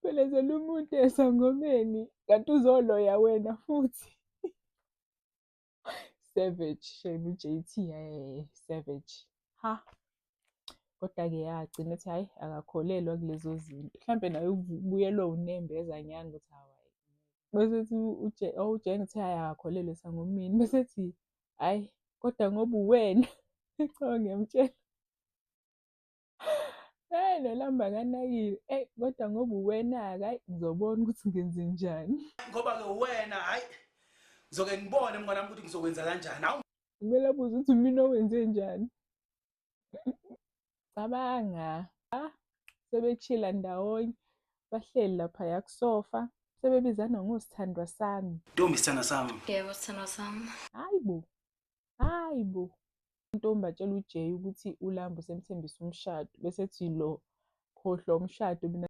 Phelezela umuntu esangomeni, kanti uzoloya wena futhi. Savage, shame u-J_T, savage. Ha, koda-ke yagcina ethi hhayi, akakholelwa kulezo zinto. Mhlampe naye ubuyelwe unembeza nyanga ukuthi hawu hhayi. Bese ethi uJane uthi hhayi akakholelwa esangomeni. Bese ethi hhayi, kodwa ngoba uwena. Cha ngiyamtshela. Nolamba akanakile. Eyi, kodwa ngoba uwena-ke, hhayi, ngizobona ukuthi ngenzenjani. Ngoba-ke uwena, hhayi, ngizoke ngibone mngani wami ukuthi ngizokwenza kanjani. Hawu. Kumele abuze ukuthi mina owenze njani. Cabanga, sebechila ndawonye, bahleli laphaya kusofa, sebebizana ngosithandwa sami. Ntombi sithanda sami. Yebo, sithandwa sami. Hayi bo, hayi bo. Untombi atshela uJay ukuthi uLambo usemthembisa umshado, bese ethi lo, khohlwa umshado mina.